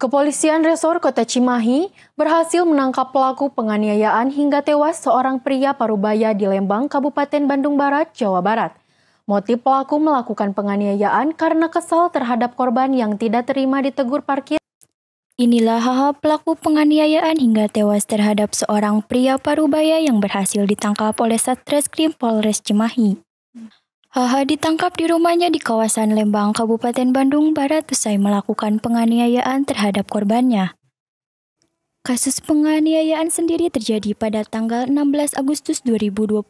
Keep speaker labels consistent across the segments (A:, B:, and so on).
A: Kepolisian Resor Kota Cimahi berhasil menangkap pelaku penganiayaan hingga tewas seorang pria parubaya di Lembang, Kabupaten Bandung Barat, Jawa Barat. Motif pelaku melakukan penganiayaan karena kesal terhadap korban yang tidak terima ditegur parkir.
B: Inilah HH pelaku penganiayaan hingga tewas terhadap seorang pria parubaya yang berhasil ditangkap oleh Satreskrim Polres Cimahi. HH ditangkap di rumahnya di kawasan Lembang, Kabupaten Bandung Barat usai melakukan penganiayaan terhadap korbannya. Kasus penganiayaan sendiri terjadi pada tanggal 16 Agustus 2022.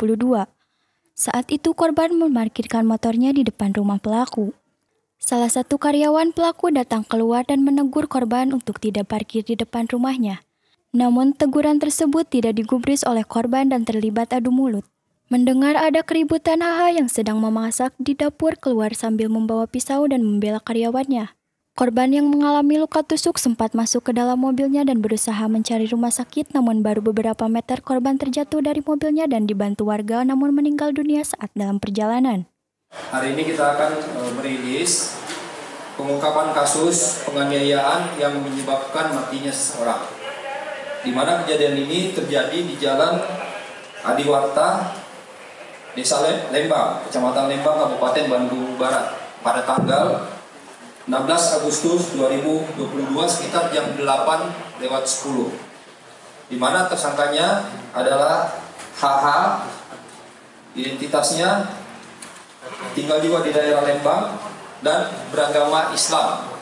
B: Saat itu korban memarkirkan motornya di depan rumah pelaku. Salah satu karyawan pelaku datang keluar dan menegur korban untuk tidak parkir di depan rumahnya. Namun teguran tersebut tidak digubris oleh korban dan terlibat adu mulut. Mendengar ada keributan HH yang sedang memasak di dapur keluar sambil membawa pisau dan membela karyawannya. Korban yang mengalami luka tusuk sempat masuk ke dalam mobilnya dan berusaha mencari rumah sakit, namun baru beberapa meter korban terjatuh dari mobilnya dan dibantu warga namun meninggal dunia saat dalam perjalanan.
C: Hari ini kita akan merilis pengungkapan kasus penganiayaan yang menyebabkan matinya seseorang. Di mana kejadian ini terjadi di Jalan Adiwarta, Desa Lembang, Kecamatan Lembang, Kabupaten Bandung Barat pada tanggal 16 Agustus 2022 sekitar jam 8:10. Di mana tersangkanya adalah HH, identitasnya tinggal juga di daerah Lembang dan beragama Islam.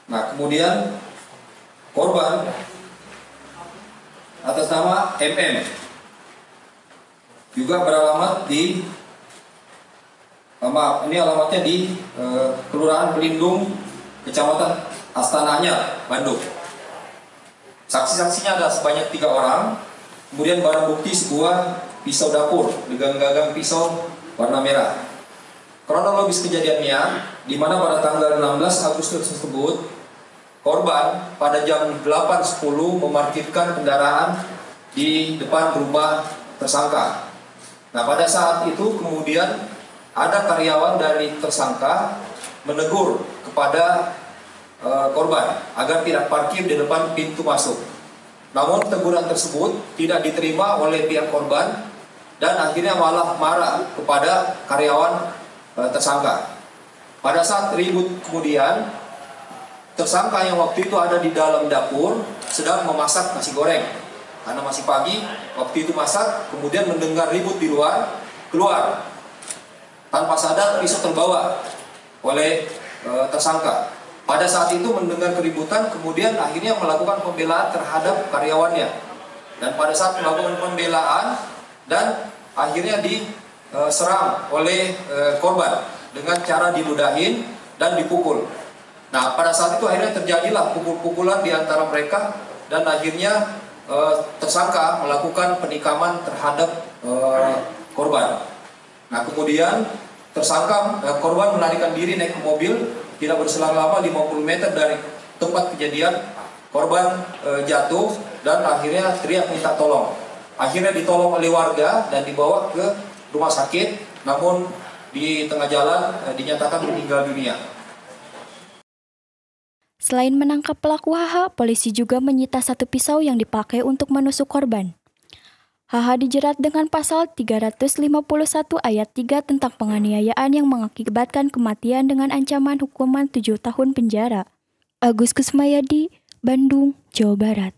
C: Nah, kemudian korban atas nama MM juga beralamat di alamatnya di Kelurahan Pelindung, Kecamatan Astana Anyar, Bandung. Saksi-saksinya ada sebanyak 3 orang. Kemudian barang bukti sebuah pisau dapur dengan gagang pisau warna merah. Kronologis kejadiannya, di mana pada tanggal 16 Agustus tersebut, korban pada jam 8.10 memarkirkan kendaraan di depan rumah tersangka. Nah, pada saat itu kemudian ada karyawan dari tersangka menegur kepada korban agar tidak parkir di depan pintu masuk. Namun teguran tersebut tidak diterima oleh pihak korban dan akhirnya malah marah kepada karyawan tersangka. Pada saat ribut kemudian, tersangka yang waktu itu ada di dalam dapur sedang memasak nasi goreng. Karena masih pagi, waktu itu masak, kemudian mendengar ribut di luar, keluar. Tanpa sadar pisau terbawa oleh tersangka. Pada saat itu mendengar keributan, kemudian akhirnya melakukan pembelaan terhadap karyawannya. Dan pada saat melakukan pembelaan dan akhirnya diserang oleh korban dengan cara diludahin dan dipukul. Nah, pada saat itu akhirnya terjadilah pukul-pukulan di antara mereka dan akhirnya tersangka melakukan penikaman terhadap korban. Nah, kemudian korban melarikan diri naik ke mobil, tidak berselang lama 50 meter dari tempat kejadian, korban jatuh dan akhirnya teriak minta tolong. Akhirnya ditolong oleh warga dan dibawa ke rumah sakit, namun di tengah jalan dinyatakan meninggal dunia.
B: Selain menangkap pelaku HH, polisi juga menyita 1 pisau yang dipakai untuk menusuk korban. HH dijerat dengan pasal 351 ayat 3 tentang penganiayaan yang mengakibatkan kematian dengan ancaman hukuman 7 tahun penjara. Agus Kusmayadi, Bandung, Jawa Barat.